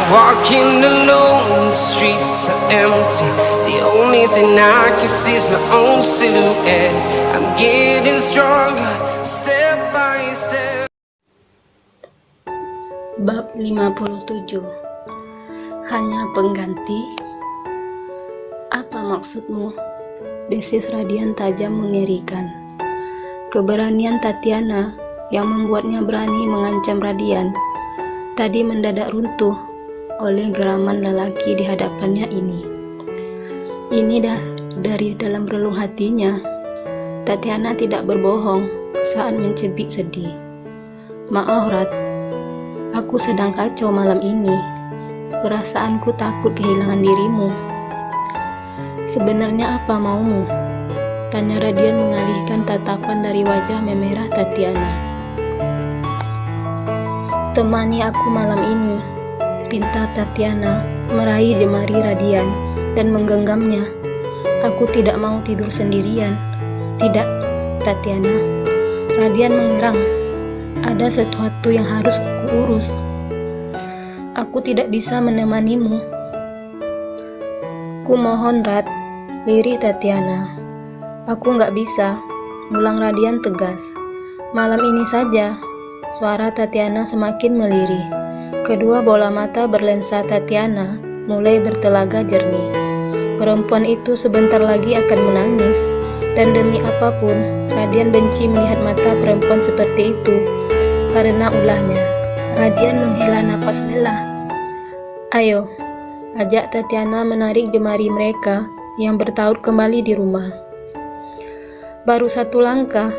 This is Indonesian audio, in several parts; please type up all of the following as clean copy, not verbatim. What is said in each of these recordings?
Walking alone, the streets are empty. The only thing I can see is my own silhouette. I'm getting stronger, step by step. Bab 57. Hanya pengganti? Apa maksudmu? Desis Radian tajam mengerikan. Keberanian Tatiana yang membuatnya berani mengancam Radian tadi mendadak runtuh oleh geraman lelaki di hadapannya ini. Ini dah dari dalam relung hatinya. Tatiana tidak berbohong saat mencibik sedih. Maaf Rat, aku sedang kacau malam ini. Perasaanku takut kehilangan dirimu. Sebenarnya apa maumu? Tanya Radian mengalihkan tatapan dari wajah memerah Tatiana. Temani aku malam ini, pinta Tatiana meraih jemari Radian dan menggenggamnya. Aku tidak mau tidur sendirian. Tidak, Tatiana. Radian mengerang. Ada sesuatu yang harus aku urus. Aku tidak bisa menemanimu. Kumohon Rat, lirih Tatiana. Aku nggak bisa, ulang Radian tegas. Malam ini saja. Suara Tatiana semakin melirih. Kedua bola mata berlensa Tatiana mulai bertelaga jernih. Perempuan itu sebentar lagi akan menangis. Dan demi apapun, Radian benci melihat mata perempuan seperti itu. Karena ulahnya, Radian menghela napas lelah. Ayo, ajak Tatiana menarik jemari mereka yang bertaut kembali di rumah. Baru satu langkah.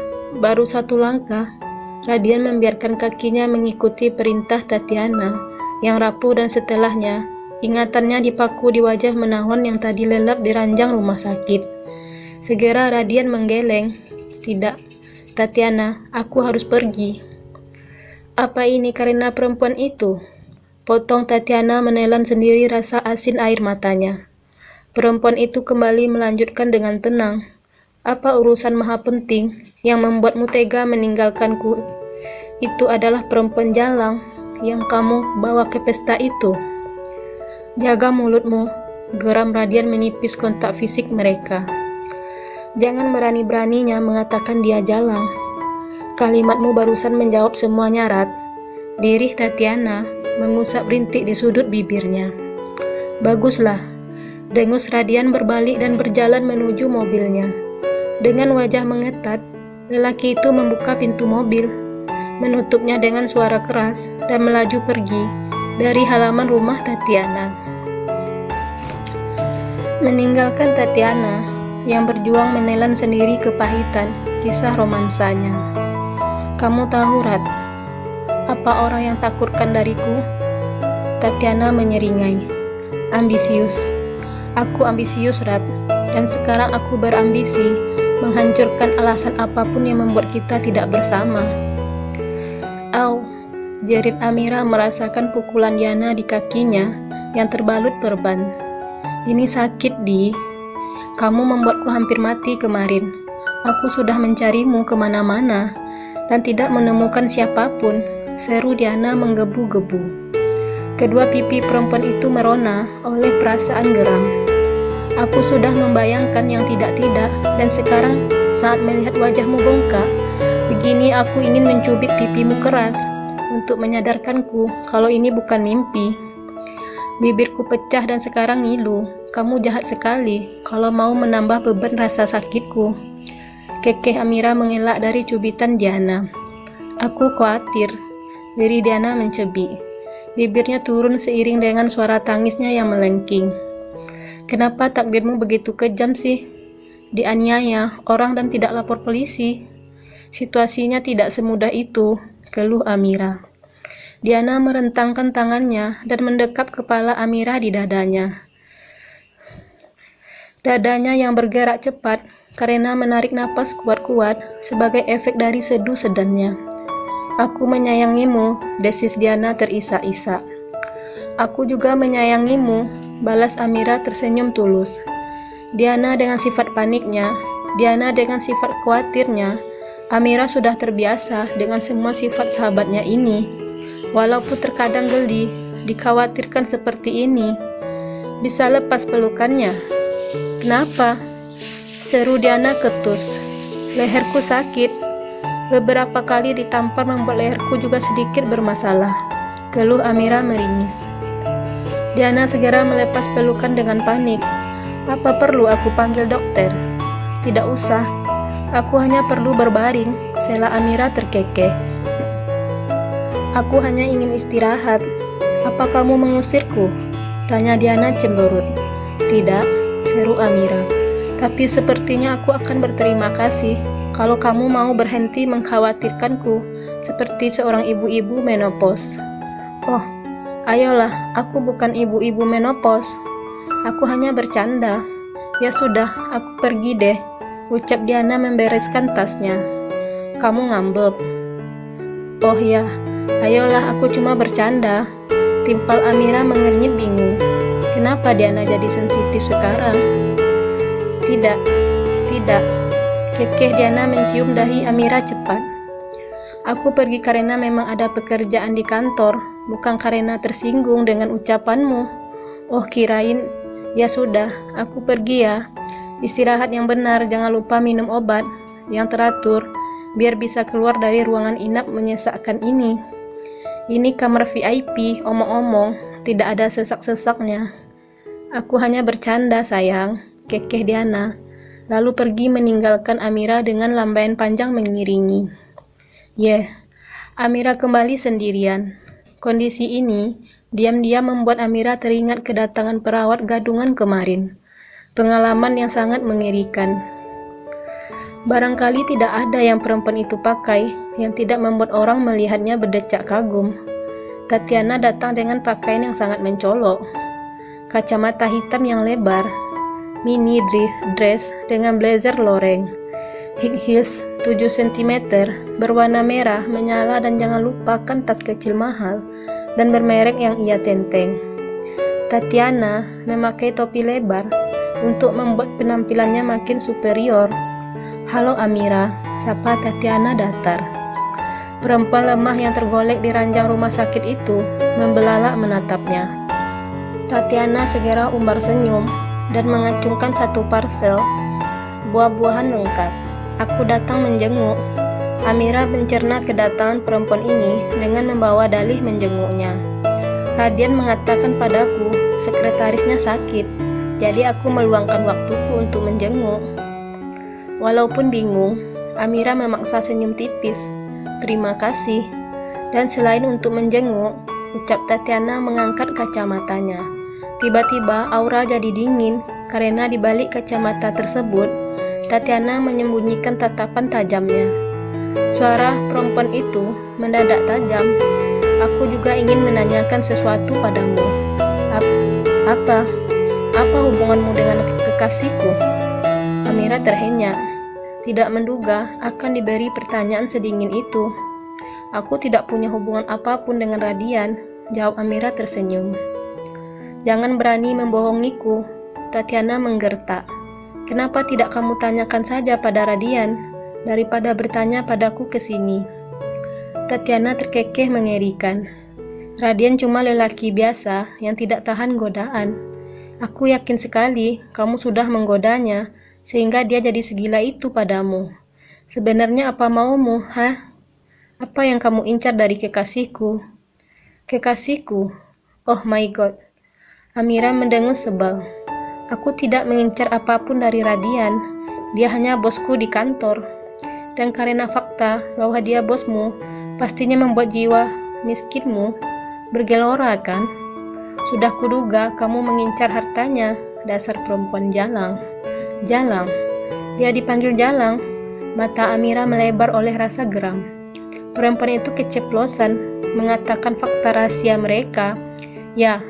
Radian membiarkan kakinya mengikuti perintah Tatiana yang rapuh dan setelahnya, ingatannya dipaku di wajah menawan yang tadi lelap di ranjang rumah sakit. Segera Radian menggeleng. Tidak, Tatiana, aku harus pergi. Apa ini karena perempuan itu? Potong Tatiana menelan sendiri rasa asin air matanya. Perempuan itu kembali melanjutkan dengan tenang. Apa urusan maha penting yang membuatmu tega meninggalkanku? Itu adalah perempuan jalang yang kamu bawa ke pesta itu. Jaga mulutmu, geram Radian menipis kontak fisik mereka. Jangan berani-beraninya mengatakan dia jalang. Kalimatmu barusan menjawab semuanya Rat. Lirih Tatiana mengusap rintik di sudut bibirnya. Baguslah. Dengus Radian berbalik dan berjalan menuju mobilnya. Dengan wajah mengetat, lelaki itu membuka pintu mobil, menutupnya dengan suara keras dan melaju pergi dari halaman rumah Tatiana. Meninggalkan Tatiana yang berjuang menelan sendiri kepahitan kisah romansanya. Kamu tahu Rat, apa orang yang takutkan dariku? Tatiana menyeringai. Ambisius. Aku ambisius Rat, dan sekarang aku berambisi menghancurkan alasan apapun yang membuat kita tidak bersama. Au, jerit Amira merasakan pukulan Diana di kakinya yang terbalut perban. Ini sakit Di. Kamu membuatku hampir mati kemarin. Aku sudah mencarimu kemana-mana dan tidak menemukan siapapun, seru Diana menggebu-gebu. Kedua pipi perempuan itu merona oleh perasaan geram. Aku sudah membayangkan yang tidak-tidak, dan sekarang saat melihat wajahmu bongkak, begini aku ingin mencubit pipimu keras untuk menyadarkanku kalau ini bukan mimpi. Bibirku pecah dan sekarang ngilu. Kamu jahat sekali kalau mau menambah beban rasa sakitku. Kekeh Amira mengelak dari cubitan Diana. Aku khawatir, diri Diana mencebik. Bibirnya turun seiring dengan suara tangisnya yang melengking. Kenapa takdirmu begitu kejam sih? Dianiaya orang dan tidak lapor polisi. Situasinya tidak semudah itu, keluh Amira. Diana merentangkan tangannya dan mendekap kepala Amira di dadanya. Dadanya yang bergerak cepat karena menarik napas kuat-kuat sebagai efek dari seduh sedannya. Aku menyayangimu, desis Diana terisak-isak. Aku juga menyayangimu, balas Amira tersenyum tulus. Diana dengan sifat paniknya, Diana dengan sifat khawatirnya, Amira sudah terbiasa dengan semua sifat sahabatnya ini. Walaupun terkadang geli, dikhawatirkan seperti ini. Bisa lepas pelukannya. Kenapa? Seru Diana ketus. Leherku sakit. Beberapa kali ditampar membuat leherku juga sedikit bermasalah. Keluh Amira meringis. Diana segera melepas pelukan dengan panik. Apa perlu aku panggil dokter? Tidak usah. Aku hanya perlu berbaring, sela Amira terkekeh. Aku hanya ingin istirahat. Apa kamu mengusirku? Tanya Diana cemberut. Tidak, seru Amira. Tapi sepertinya aku akan berterima kasih kalau kamu mau berhenti mengkhawatirkanku seperti seorang ibu-ibu menopause. Oh, ayolah, aku bukan ibu-ibu menopause. Aku hanya bercanda. Ya sudah, aku pergi deh, ucap Diana membereskan tasnya. Kamu ngambek. Oh ya, ayolah, aku cuma bercanda. Timpal Amira mengernyit bingung. Kenapa Diana jadi sensitif sekarang? Tidak, tidak. Kekeh Diana mencium dahi Amira cepat. Aku pergi karena memang ada pekerjaan di kantor, bukan karena tersinggung dengan ucapanmu. Oh, kirain. Ya sudah, aku pergi ya. Istirahat yang benar, jangan lupa minum obat yang teratur, biar bisa keluar dari ruangan inap menyesakkan ini. Ini kamar VIP, omong-omong, tidak ada sesak-sesaknya. Aku hanya bercanda sayang, kekeh Diana. Lalu pergi meninggalkan Amira dengan lambaian panjang mengiringi. Amira kembali sendirian. Kondisi ini diam-diam membuat Amira teringat kedatangan perawat gadungan kemarin. Pengalaman yang sangat mengerikan. Barangkali tidak ada yang perempuan itu pakai yang tidak membuat orang melihatnya berdecak kagum. Tatiana datang dengan pakaian yang sangat mencolok. Kacamata hitam yang lebar, mini dress dengan blazer loreng, high heels 7 cm berwarna merah menyala, dan jangan lupakan tas kecil mahal dan bermerek yang ia tenteng. Tatiana memakai topi lebar untuk membuat penampilannya makin superior. Halo Amira, sapa Tatiana datar. Perempuan lemah yang tergolek di ranjang rumah sakit itu membelalak menatapnya. Tatiana segera umbar senyum dan mengacungkan satu parsel buah-buahan lengkap. Aku datang menjenguk. Amira mencerna kedatangan perempuan ini dengan membawa dalih menjenguknya. Radian mengatakan padaku, sekretarisnya sakit, jadi aku meluangkan waktuku untuk menjenguk. Walaupun bingung, Amira memaksa senyum tipis. Terima kasih. Dan selain untuk menjenguk, ucap Tatiana mengangkat kacamatanya. Tiba-tiba aura jadi dingin karena di balik kacamata tersebut, Tatiana menyembunyikan tatapan tajamnya. Suara perempuan itu mendadak tajam. Aku juga ingin menanyakan sesuatu padamu. Apa? Apa hubunganmu dengan kekasihku? Amira terhenyak. Tidak menduga akan diberi pertanyaan sedingin itu. Aku tidak punya hubungan apapun dengan Radian, jawab Amira tersenyum. Jangan berani membohongiku, Tatiana menggertak. Kenapa tidak kamu tanyakan saja pada Radian, daripada bertanya padaku kesini? Tatiana terkekeh mengerikan. Radian cuma lelaki biasa yang tidak tahan godaan. Aku yakin sekali kamu sudah menggodanya, sehingga dia jadi segila itu padamu. Sebenarnya apa maumu, hah? Apa yang kamu incar dari kekasihku? Kekasihku? Oh my god. Amira mendengus sebal. Aku tidak mengincar apapun dari Radian. Dia hanya bosku di kantor. Dan karena fakta bahwa dia bosmu, pastinya membuat jiwa miskinmu bergelora kan? Sudah kuduga kamu mengincar hartanya, dasar perempuan jalang. Jalang? Dia dipanggil jalang? Mata Amira melebar oleh rasa geram. Perempuan itu keceplosan mengatakan fakta rahasia mereka. Ya,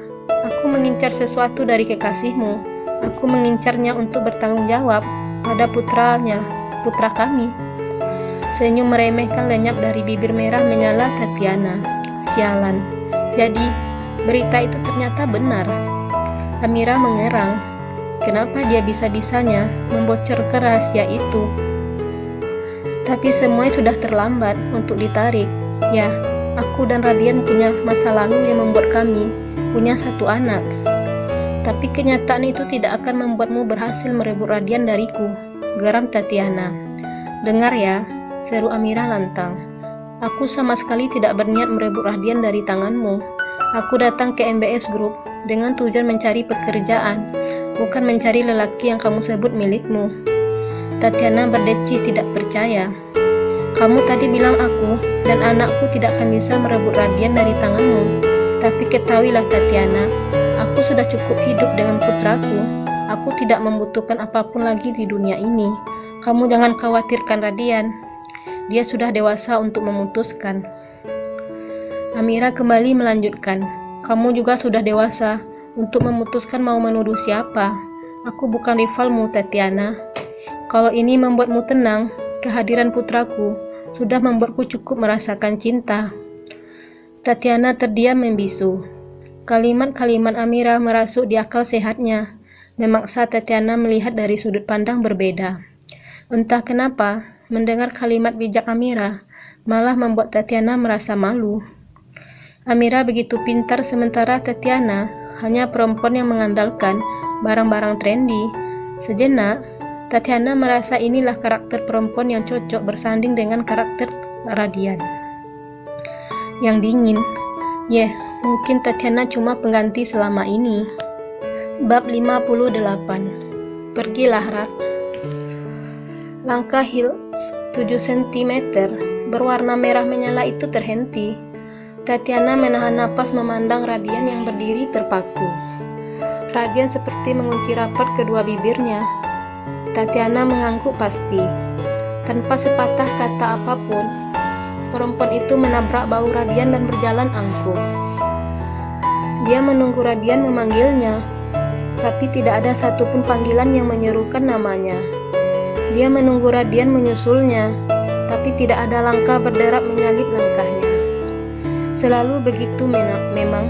aku mengincar sesuatu dari kekasihmu. Aku mengincarnya untuk bertanggung jawab pada putranya, putra kami. Senyum meremehkan lenyap dari bibir merah menyala Tatiana. Sialan. Jadi, berita itu ternyata benar. Amira mengerang. Kenapa dia bisa-bisanya membocorkan rahasia itu? Tapi semuanya sudah terlambat untuk ditarik. Ya, aku dan Radian punya masa lalu yang membuat kami punya satu anak. Tapi kenyataan itu tidak akan membuatmu berhasil merebut Radian dariku, geram Tatiana. Dengar ya, seru Amira lantang. Aku sama sekali tidak berniat merebut Radian dari tanganmu. Aku datang ke MBS Group dengan tujuan mencari pekerjaan, bukan mencari lelaki yang kamu sebut milikmu. Tatiana berdecih tidak percaya. Kamu tadi bilang aku dan anakku tidak akan bisa merebut Radian dari tanganmu. Tapi ketahuilah Tatiana, aku sudah cukup hidup dengan putraku. Aku tidak membutuhkan apapun lagi di dunia ini. Kamu jangan khawatirkan Radian. Dia sudah dewasa untuk memutuskan. Amira kembali melanjutkan, kamu juga sudah dewasa untuk memutuskan mau menuduh siapa. Aku bukan rivalmu Tatiana. Kalau ini membuatmu tenang, kehadiran putraku sudah membuatku cukup merasakan cinta. Tatiana terdiam membisu. Kalimat-kalimat Amira merasuk di akal sehatnya, memaksa Tatiana melihat dari sudut pandang berbeda. Entah kenapa, mendengar kalimat bijak Amira malah membuat Tatiana merasa malu. Amira begitu pintar sementara Tatiana hanya perempuan yang mengandalkan barang-barang trendy. Sejenak, Tatiana merasa inilah karakter perempuan yang cocok bersanding dengan karakter Radian yang dingin. Mungkin Tatiana cuma pengganti selama ini. Bab 58. Pergilah Rat. Langkah Hills 7 cm berwarna merah menyala itu terhenti. Tatiana menahan napas memandang Radian yang berdiri terpaku. Radian seperti mengunci rapat kedua bibirnya. Tatiana mengangguk pasti. Tanpa sepatah kata apapun, perempuan itu menabrak bahu Radian dan berjalan angkuh. Dia menunggu Radian memanggilnya, tapi tidak ada satupun panggilan yang menyerukan namanya. Dia menunggu Radian menyusulnya, tapi tidak ada langkah berderap menyalip langkahnya. Selalu begitu memang.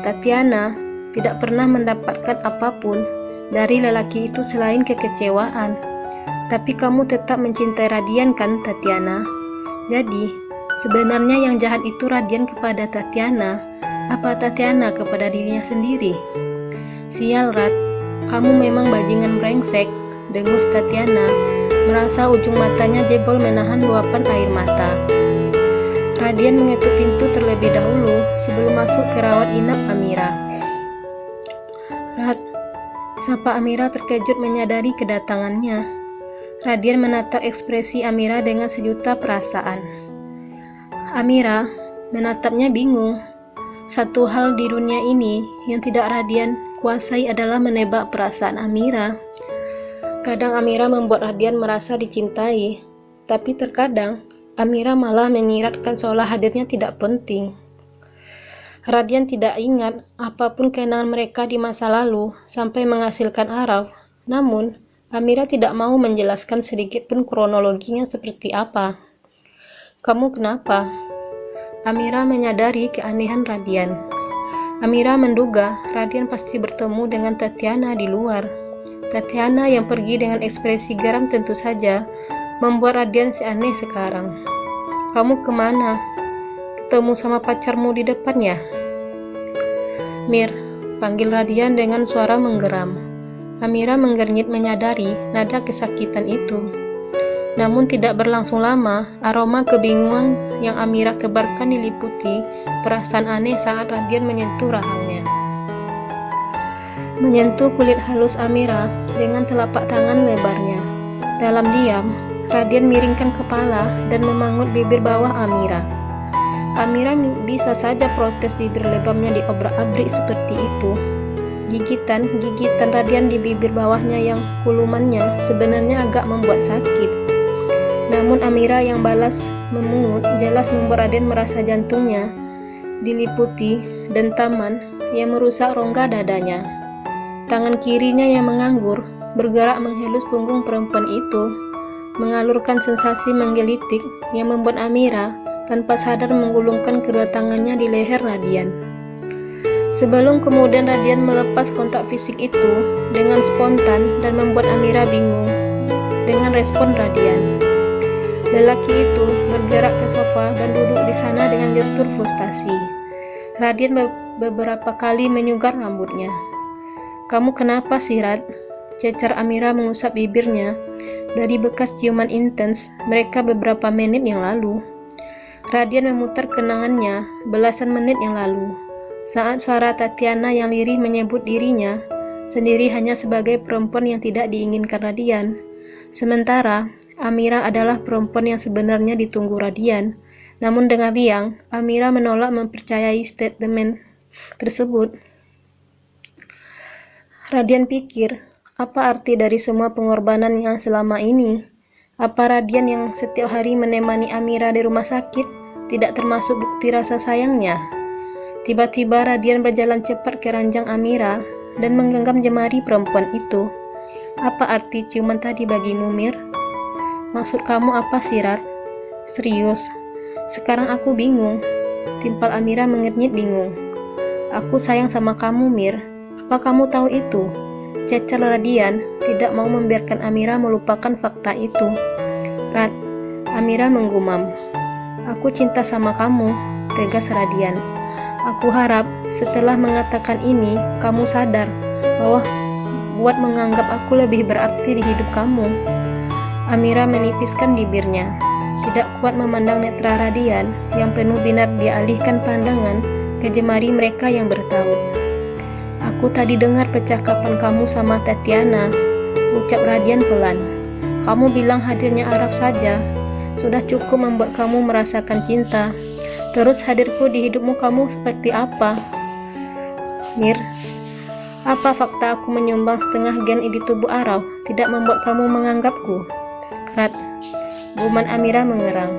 Tatiana tidak pernah mendapatkan apapun dari lelaki itu selain kekecewaan. Tapi kamu tetap mencintai Radian kan Tatiana? Jadi, sebenarnya yang jahat itu Radian kepada Tatiana, apa Tatiana kepada dirinya sendiri? Sial Rat, kamu memang bajingan brengsek, dengus Tatiana, merasa ujung matanya jebol menahan luapan air mata. Radian mengetuk pintu terlebih dahulu sebelum masuk ke rawat inap Amira. Rat, sapa Amira terkejut menyadari kedatangannya. Radian menatap ekspresi Amira dengan sejuta perasaan. Amira menatapnya bingung. Satu hal di dunia ini yang tidak Radian kuasai adalah menebak perasaan Amira. Kadang Amira membuat Radian merasa dicintai, tapi terkadang Amira malah menyiratkan seolah hadirnya tidak penting. Radian tidak ingat apapun kenangan mereka di masa lalu sampai menghasilkan Araf. Namun, Amira tidak mau menjelaskan sedikit pun kronologinya seperti apa. Kamu kenapa? Amira menyadari keanehan Radian. Amira menduga Radian pasti bertemu dengan Tatiana di luar. Tatiana yang pergi dengan ekspresi geram tentu saja membuat Radian seaneh sekarang. Kamu kemana? Ketemu sama pacarmu di depan ya? Mir, panggil Radian dengan suara menggeram. Amira menggernyit menyadari nada kesakitan itu. Namun tidak berlangsung lama, aroma kebingungan yang Amira tebarkan diliputi perasaan aneh saat Radian menyentuh rahangnya. Menyentuh kulit halus Amira dengan telapak tangan lebarnya. Dalam diam, Radian miringkan kepala dan memangut bibir bawah Amira. Amira bisa saja protes bibir lebamnya diobrak-abrik seperti itu. Gigitan Radian di bibir bawahnya yang kulumannya sebenarnya agak membuat sakit. Namun Amira yang balas memungut jelas membuat Radian merasa jantungnya diliputi dentaman yang merusak rongga dadanya. Tangan kirinya yang menganggur bergerak menghelus punggung perempuan itu, mengalurkan sensasi menggelitik yang membuat Amira tanpa sadar menggulungkan kedua tangannya di leher Radian. Sebelum kemudian Radian melepas kontak fisik itu dengan spontan dan membuat Amira bingung dengan respon Radian. Lelaki itu bergerak ke sofa dan duduk di sana dengan gestur frustasi. Radian beberapa kali menyugar rambutnya. "Kamu kenapa sih, Rad?" cecar Amira mengusap bibirnya dari bekas ciuman intens mereka beberapa menit yang lalu. Radian memutar kenangannya belasan menit yang lalu, saat suara Tatiana yang lirih menyebut dirinya sendiri hanya sebagai perempuan yang tidak diinginkan Radian. Sementara Amira adalah perempuan yang sebenarnya ditunggu Radian. Namun dengan riang, Amira menolak mempercayai statement tersebut. Radian pikir, apa arti dari semua pengorbanan yang selama ini? Apa Radian yang setiap hari menemani Amira di rumah sakit tidak termasuk bukti rasa sayangnya? Tiba-tiba Radian berjalan cepat ke ranjang Amira dan menggenggam jemari perempuan itu. Apa arti ciuman tadi bagimu, Mir? Maksud kamu apa sih, Rad? Serius? Sekarang aku bingung. Timpal Amira mengernyit bingung. Aku sayang sama kamu, Mir. Apa kamu tahu itu? Cecar Radian tidak mau membiarkan Amira melupakan fakta itu. Rad, Amira menggumam. Aku cinta sama kamu, tegas Radian. Aku harap setelah mengatakan ini, kamu sadar bahwa buat menganggap aku lebih berarti di hidup kamu. Amira menipiskan bibirnya. Tidak kuat memandang netra Radian yang penuh binar dia alihkan pandangan ke jemari mereka yang bertaut. Aku tadi dengar percakapan kamu sama Tatiana, ucap Radian pelan. Kamu bilang hadirnya Araf saja sudah cukup membuat kamu merasakan cinta. Terus hadirku di hidupmu kamu seperti apa? Mir, apa fakta aku menyumbang setengah gen di tubuh Araf tidak membuat kamu menganggapku? Rad, guman Amira mengerang.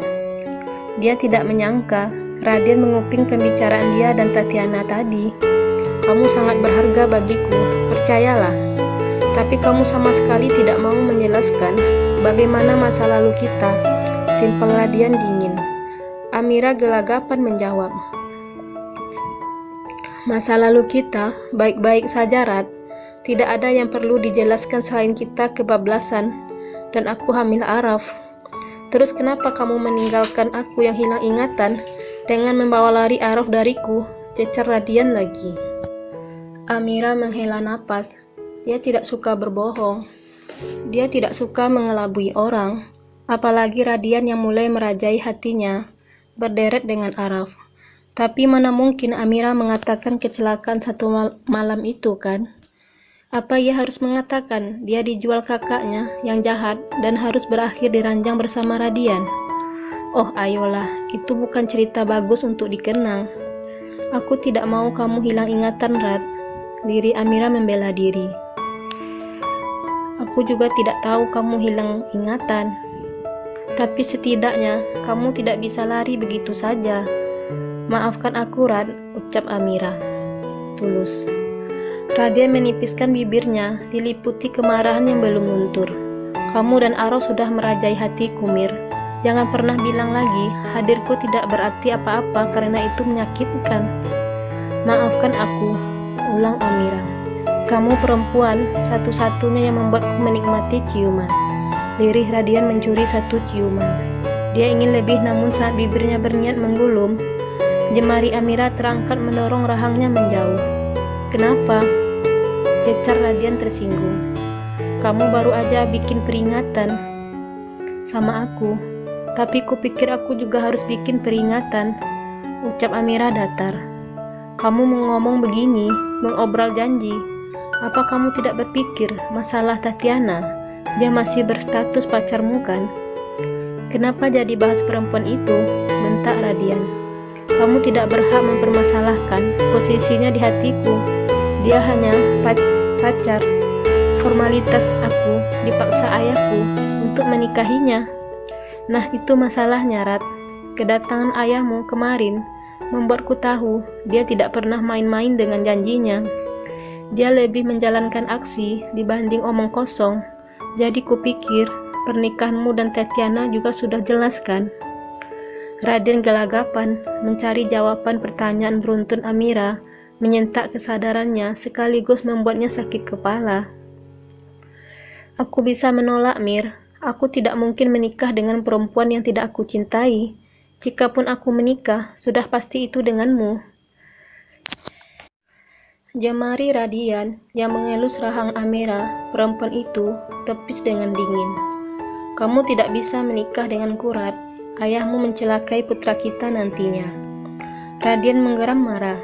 Dia tidak menyangka Radian menguping pembicaraan dia dan Tatiana tadi. Kamu sangat berharga bagiku, percayalah. Tapi kamu sama sekali tidak mau menjelaskan bagaimana masa lalu kita. Simpel Radian dingin. Amira gelagapan menjawab. Masa lalu kita baik-baik saja, Rad. Tidak ada yang perlu dijelaskan selain kita kebablasan dan aku hamil Araf. Terus kenapa kamu meninggalkan aku yang hilang ingatan dengan membawa lari Araf dariku? Cecar Radian lagi. Amira menghela napas. Dia tidak suka berbohong. Dia tidak suka mengelabui orang, apalagi Radian yang mulai merajai hatinya, berderet dengan Araf. Tapi mana mungkin Amira mengatakan kecelakaan satu malam itu, kan? Apa ia harus mengatakan dia dijual kakaknya yang jahat dan harus berakhir di ranjang bersama Radian? Oh ayolah, itu bukan cerita bagus untuk dikenang. Aku tidak mau kamu hilang ingatan, Rad. Lirih Amira membela diri. Aku juga tidak tahu kamu hilang ingatan. Tapi setidaknya kamu tidak bisa lari begitu saja. Maafkan aku, Rad, ucap Amira. Tulus. Radian menipiskan bibirnya, diliputi kemarahan yang belum luntur. Kamu dan Aro sudah merajai hatiku, Mir. Jangan pernah bilang lagi, hadirku tidak berarti apa-apa karena itu menyakitkan. Maafkan aku, ulang Amira. Kamu perempuan satu-satunya yang membuatku menikmati ciuman. Lirih Radian mencuri satu ciuman. Dia ingin lebih namun saat bibirnya berniat menggulung, jemari Amira terangkat mendorong rahangnya menjauh. Kenapa? Cecar Radian tersinggung. Kamu baru aja bikin peringatan sama aku, tapi kupikir aku juga harus bikin peringatan, ucap Amira datar. Kamu ngomong begini, mengobrol janji. Apa kamu tidak berpikir masalah Tatiana? Dia masih berstatus pacarmu, kan? Kenapa jadi bahas perempuan itu? Bentak Radian. Kamu tidak berhak mempermasalahkan posisinya di hatiku. Dia hanya pacar. Formalitas aku dipaksa ayahku untuk menikahinya. Nah itu masalahnya, Rad. Kedatangan ayahmu kemarin membuatku tahu dia tidak pernah main-main dengan janjinya. Dia lebih menjalankan aksi dibanding omong kosong. Jadi kupikir pernikahanmu dan Tatiana juga sudah jelas, kan? Raden gelagapan mencari jawaban pertanyaan beruntun Amira, menyentak kesadarannya sekaligus membuatnya sakit kepala. Aku bisa menolak, Mir. Aku tidak mungkin menikah dengan perempuan yang tidak aku cintai. Jikapun aku menikah, sudah pasti itu denganmu. Jemari Radian yang mengelus rahang Amira, perempuan itu, tepis dengan dingin. Kamu tidak bisa menikah dengan Kurat. Ayahmu mencelakai putra kita nantinya. Radian menggeram marah.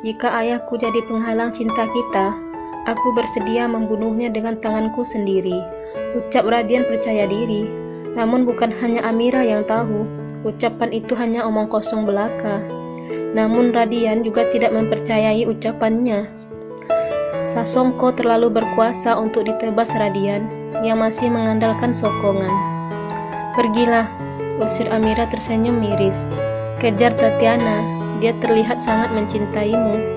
Jika ayahku jadi penghalang cinta kita, aku bersedia membunuhnya dengan tanganku sendiri. Ucap Radian percaya diri. Namun bukan hanya Amira yang tahu, ucapan itu hanya omong kosong belaka. Namun Radian juga tidak mempercayai ucapannya. Sasongko terlalu berkuasa untuk ditebas Radian yang masih mengandalkan sokongan. Pergilah, usir Amira tersenyum miris. Kejar Tatiana, dia terlihat sangat mencintaimu.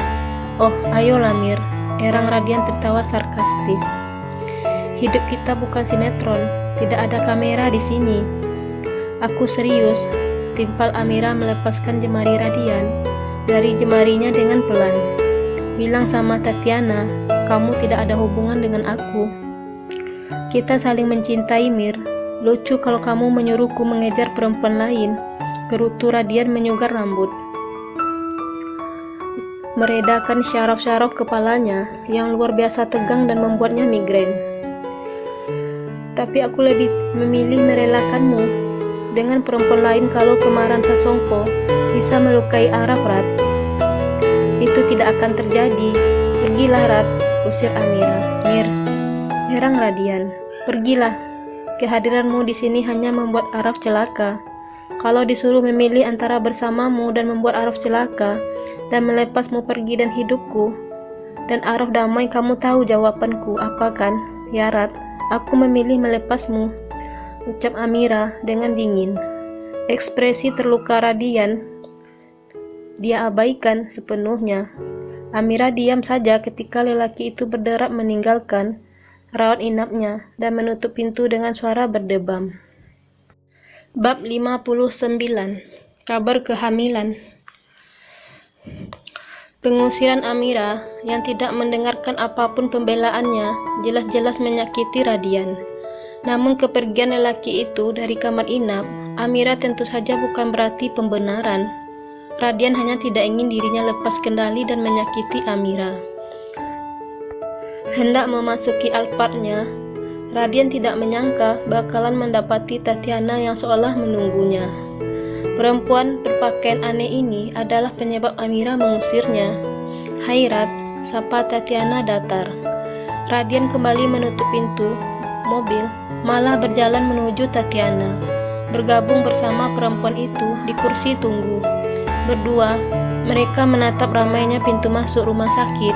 Oh, ayolah Mir, Erang Radian tertawa sarkastis. Hidup kita bukan sinetron, tidak ada kamera di sini. Aku serius. Timpal Amira melepaskan jemari Radian dari jemarinya dengan pelan. Bilang sama Tatiana, kamu tidak ada hubungan dengan aku. Kita saling mencintai Mir. Lucu kalau kamu menyuruhku mengejar perempuan lain. Gerutu Radian menyugar rambut, meredakan syaraf-syaraf kepalanya yang luar biasa tegang dan membuatnya migrain. Tapi aku lebih memilih merelakanmu dengan perempuan lain kalau kemarahan Sasongko bisa melukai Araf, Rat. Itu tidak akan terjadi. Pergilah, Rat, usir Amira. Mir, Erang Radian, pergilah. Kehadiranmu di sini hanya membuat Araf celaka. Kalau disuruh memilih antara bersamamu dan membuat Araf celaka, dan melepasmu pergi dan hidupku, dan Araf damai, kamu tahu jawabanku apa kan? Ya, Rat, aku memilih melepasmu, ucap Amira dengan dingin. Ekspresi terluka Radian dia abaikan sepenuhnya. Amira diam saja ketika lelaki itu berderap meninggalkan rawat inapnya dan menutup pintu dengan suara berdebam. Bab 59. Kabar kehamilan. Pengusiran Amira yang tidak mendengarkan apapun pembelaannya jelas-jelas menyakiti Radian. Namun kepergian lelaki itu dari kamar inap Amira tentu saja bukan berarti pembenaran. Radian hanya tidak ingin dirinya lepas kendali dan menyakiti Amira. Hendak memasuki alpartnya, Radian tidak menyangka bakalan mendapati Tatiana yang seolah menunggunya. Perempuan berpakaian aneh ini adalah penyebab Amira mengusirnya. Hai Rat, sapa Tatiana datar. Radian kembali menutup pintu mobil, malah berjalan menuju Tatiana, bergabung bersama perempuan itu di kursi tunggu. Berdua, mereka menatap ramainya pintu masuk rumah sakit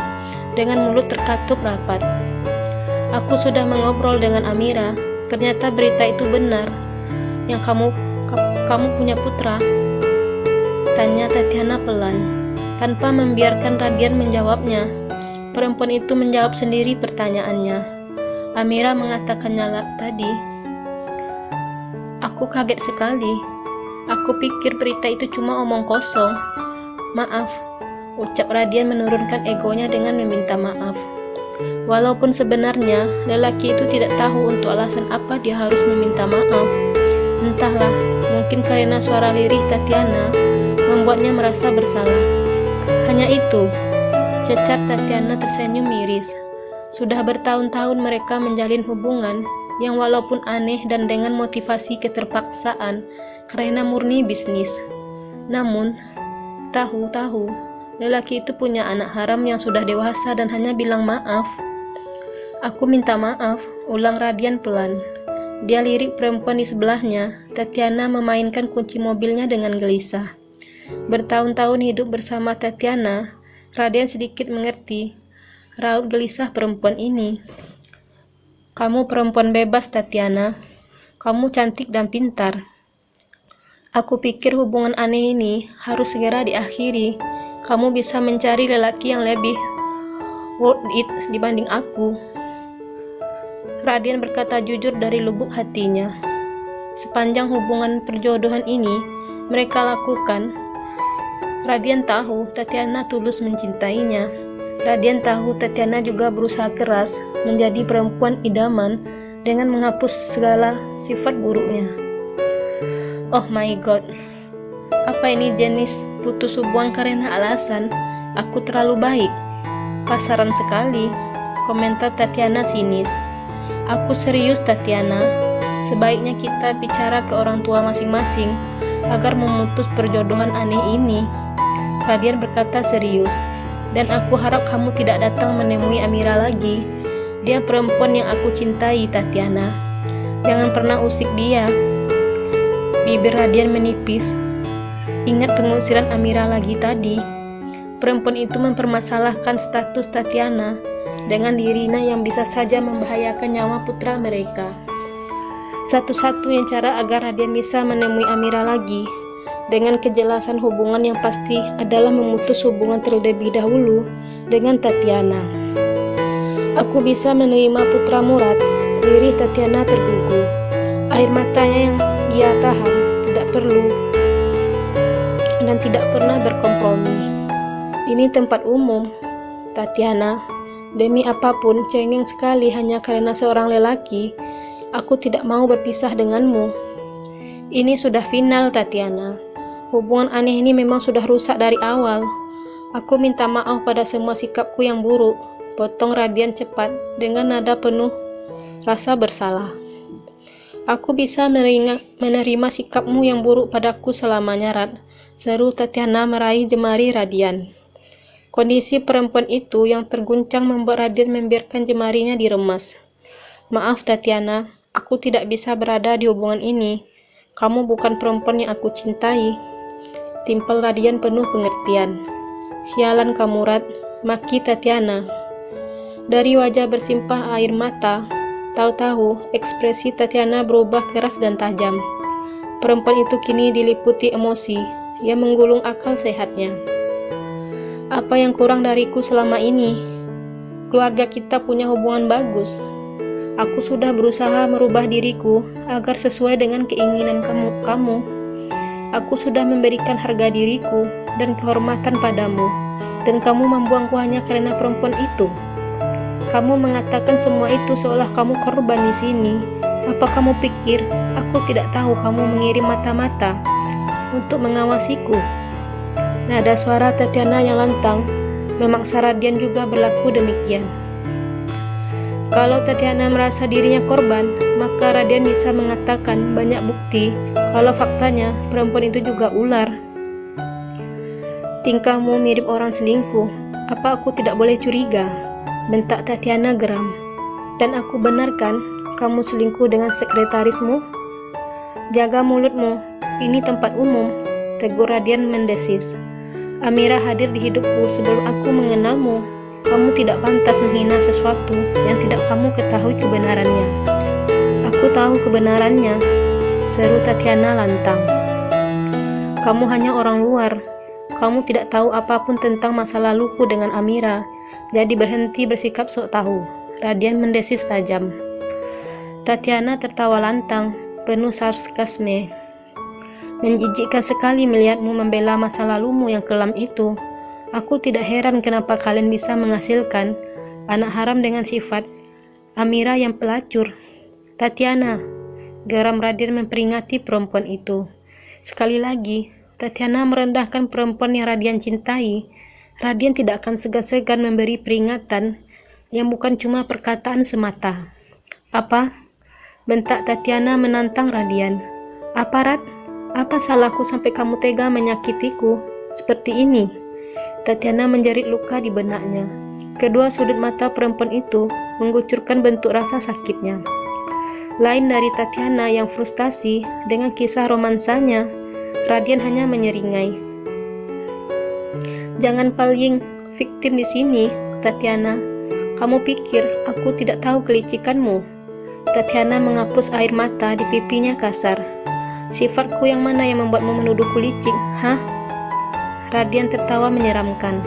dengan mulut terkatup rapat. Aku sudah mengobrol dengan Amira, ternyata berita itu benar. Yang kamu punya putra? Tanya Tatiana pelan, tanpa membiarkan Radian menjawabnya. Perempuan itu menjawab sendiri pertanyaannya. Amira mengatakannya tadi. Aku kaget sekali. Aku pikir berita itu cuma omong kosong. Maaf, ucap Radian menurunkan egonya dengan meminta maaf. Walaupun sebenarnya lelaki itu tidak tahu untuk alasan apa dia harus meminta maaf. Entahlah, mungkin karena suara lirih Tatiana membuatnya merasa bersalah. Hanya itu, cecat Tatiana tersenyum miris. Sudah bertahun-tahun mereka menjalin hubungan yang walaupun aneh dan dengan motivasi keterpaksaan karena murni bisnis. Namun, tahu-tahu lelaki itu punya anak haram yang sudah dewasa dan hanya bilang maaf. Aku minta maaf, ulang Radian pelan. Dia lirik perempuan di sebelahnya. Tatiana memainkan kunci mobilnya dengan gelisah. Bertahun-tahun hidup bersama Tatiana, Radian sedikit mengerti raut gelisah perempuan ini. Kamu perempuan bebas, Tatiana. Kamu cantik dan pintar. Aku pikir hubungan aneh ini harus segera diakhiri. Kamu bisa mencari lelaki yang lebih worth it dibanding aku. Radian berkata jujur dari lubuk hatinya. Sepanjang hubungan perjodohan ini mereka lakukan, Radian tahu Tatiana tulus mencintainya. Radian tahu Tatiana juga berusaha keras menjadi perempuan idaman dengan menghapus segala sifat buruknya. Oh my god, apa ini jenis putus hubungan karena alasan aku terlalu baik? Pasaran sekali, komentar Tatiana sinis. Aku serius, Tatiana. Sebaiknya kita bicara ke orang tua masing-masing agar memutus perjodohan aneh ini. Radian berkata serius. Dan aku harap kamu tidak datang menemui Amira lagi. Dia perempuan yang aku cintai, Tatiana. Jangan pernah usik dia. Bibir Radian menipis. Ingat pengusiran Amira lagi tadi. Perempuan itu mempermasalahkan status Tatiana dengan dirinya yang bisa saja membahayakan nyawa putra mereka. Satu-satunya cara agar Radian bisa menemui Amira lagi dengan kejelasan hubungan yang pasti adalah memutus hubungan terlebih dahulu dengan Tatiana. Aku bisa menerima putra Murad. Lirih Tatiana tergugu. Air matanya yang ia tahan tidak perlu dan tidak pernah berkompromi. Ini tempat umum, Tatiana. Demi apapun, cengeng sekali hanya karena seorang lelaki. Aku tidak mau berpisah denganmu. Ini sudah final, Tatiana. Hubungan aneh ini memang sudah rusak dari awal. Aku minta maaf pada semua sikapku yang buruk. Potong Radian cepat dengan nada penuh rasa bersalah. Aku bisa menerima sikapmu yang buruk padaku selamanya, Rad. Seru Tatiana meraih jemari Radian. Kondisi perempuan itu yang terguncang membuat Radian membiarkan jemarinya diremas. Maaf, Tatiana. Aku tidak bisa berada di hubungan ini. Kamu bukan perempuan yang aku cintai. Timpal Radian penuh pengertian. Sialan kamu, Rad. Maki Tatiana. Dari wajah bersimpah air mata, tahu-tahu ekspresi Tatiana berubah keras dan tajam. Perempuan itu kini diliputi emosi yang menggulung akal sehatnya. Apa yang kurang dariku selama ini? Keluarga kita punya hubungan bagus. Aku sudah berusaha merubah diriku agar sesuai dengan keinginan kamu. Aku sudah memberikan harga diriku dan kehormatan padamu, dan kamu membuangku hanya karena perempuan itu. Kamu mengatakan semua itu seolah kamu korban di sini. Apa kamu pikir aku tidak tahu kamu mengirim mata-mata untuk mengawasiku? Nada suara Tatiana yang lantang memaksa Radian juga berlaku demikian. Kalau Tatiana merasa dirinya korban, maka Radian bisa mengatakan banyak bukti kalau faktanya perempuan itu juga ular. Tingkahmu mirip orang selingkuh. Apa aku tidak boleh curiga? Bentak Tatiana geram. Dan aku benarkan kamu selingkuh dengan sekretarismu? Jaga mulutmu, ini tempat umum, tegur Radian mendesis. Amira hadir di hidupku sebelum aku mengenalmu. Kamu tidak pantas menghina sesuatu yang tidak kamu ketahui kebenarannya. Aku tahu kebenarannya, seru Tatiana lantang. Kamu hanya orang luar. Kamu tidak tahu apapun tentang masa laluku dengan Amira. Jadi berhenti bersikap sok tahu. Radian mendesis tajam. Tatiana tertawa lantang, penuh sarkasme. Menjijikkan sekali melihatmu membela masa lalumu yang kelam itu. Aku tidak heran kenapa kalian bisa menghasilkan anak haram dengan sifat Amira yang pelacur. Tatiana, geram Radian memperingati perempuan itu. Sekali lagi, Tatiana merendahkan perempuan yang Radian cintai. Radian tidak akan segan-segan memberi peringatan yang bukan cuma perkataan semata. Apa? Bentak Tatiana menantang Radian. Apa, Rad? Apa salahku sampai kamu tega menyakitiku seperti ini? Tatiana menjerit luka di benaknya. Kedua sudut mata perempuan itu mengucurkan bentuk rasa sakitnya. Lain dari Tatiana yang frustasi dengan kisah romansanya, Radian hanya menyeringai. Jangan paling victim di sini, Tatiana. Kamu pikir aku tidak tahu kelicikanmu? Tatiana menghapus air mata di pipinya kasar. Sifatku yang mana yang membuatmu menuduhku licik, hah? Radian tertawa menyeramkan.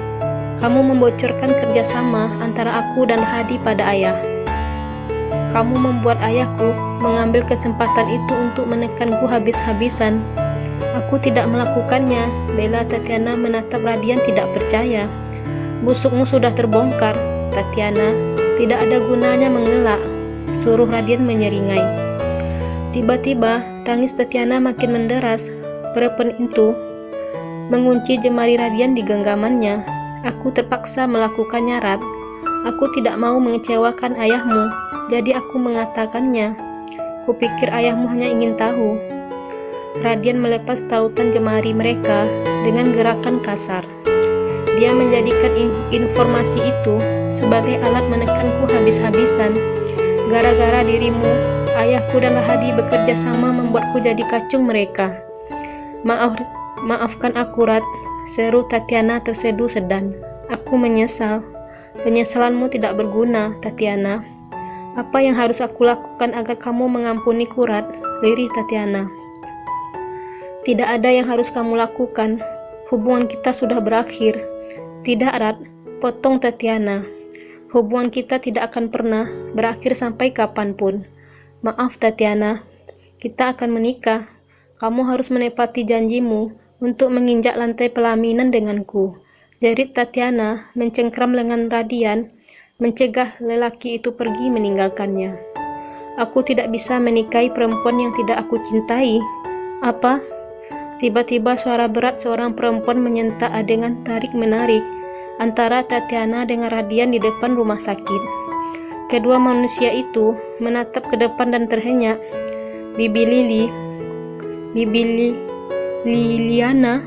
Kamu membocorkan kerjasama antara aku dan Hadi pada ayah. Kamu membuat ayahku mengambil kesempatan itu untuk menekanku habis-habisan. Aku tidak melakukannya. Bella Tatiana menatap Radian tidak percaya. Busukmu sudah terbongkar, Tatiana. Tidak ada gunanya mengelak, suruh Radian menyeringai. Tiba-tiba tangis Tatiana makin menderas. Perempuan itu mengunci jemari Radian di genggamannya. Aku terpaksa melakukannya, Rat. Aku tidak mau mengecewakan ayahmu, jadi aku mengatakannya. Kupikir ayahmu hanya ingin tahu. Radian melepas tautan jemari mereka dengan gerakan kasar. Dia menjadikan informasi itu sebagai alat menekanku habis-habisan. Gara-gara dirimu, ayahku dan Rahadi bekerja sama membuatku jadi kacung mereka. Maafkan aku, Rat, seru Tatiana terseduh sedan. Aku menyesal. Penyesalanmu tidak berguna, Tatiana. Apa yang harus aku lakukan agar kamu mengampuniku, Rat? Lirih Tatiana. Tidak ada yang harus kamu lakukan. Hubungan kita sudah berakhir. Tidak, Rat, potong Tatiana. Hubungan kita tidak akan pernah berakhir sampai kapanpun. Maaf, Tatiana. Kita akan menikah. Kamu harus menepati janjimu untuk menginjak lantai pelaminan denganku. Jerit Tatiana mencengkram lengan Radian, mencegah lelaki itu pergi meninggalkannya. Aku tidak bisa menikahi perempuan yang tidak aku cintai. Apa? Tiba-tiba suara berat seorang perempuan menyentak dengan tarik-menarik antara Tatiana dengan Radian di depan rumah sakit. Kedua manusia itu menatap ke depan dan terhenyak. Bibi Liliana.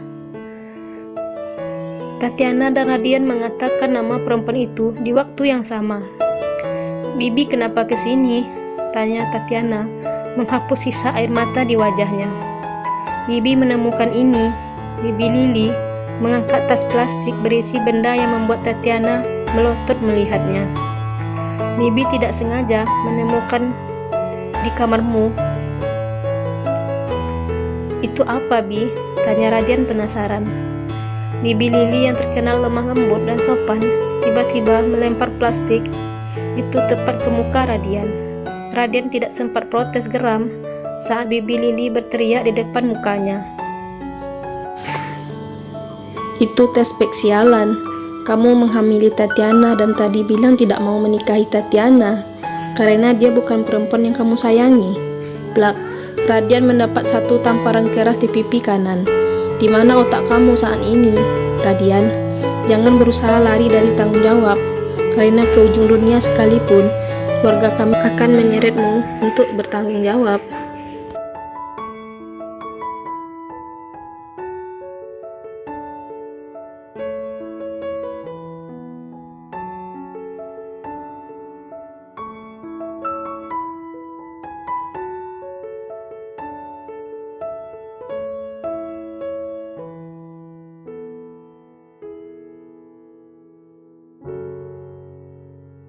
Tatiana dan Radian mengatakan nama perempuan itu di waktu yang sama. Bibi kenapa kesini? Tanya Tatiana, menghapus sisa air mata di wajahnya. Bibi menemukan ini. Bibi Lili mengangkat tas plastik berisi benda yang membuat Tatiana melotot melihatnya. Bibi tidak sengaja menemukan di kamarmu. Itu apa, Bi? Tanya Radian penasaran. Bibi Lili yang terkenal lemah lembut dan sopan tiba-tiba melempar plastik itu tepat ke muka Radian. Radian tidak sempat protes geram saat Bibi Lili berteriak di depan mukanya. Itu tes spesialan. Kamu menghamili Tatiana dan tadi bilang tidak mau menikahi Tatiana karena dia bukan perempuan yang kamu sayangi. Blak. Radian mendapat satu tamparan keras di pipi kanan. Di mana otak kamu saat ini, Radian? Jangan berusaha lari dari tanggung jawab, karena ke ujung dunia sekalipun, keluarga kami akan menyeretmu untuk bertanggung jawab.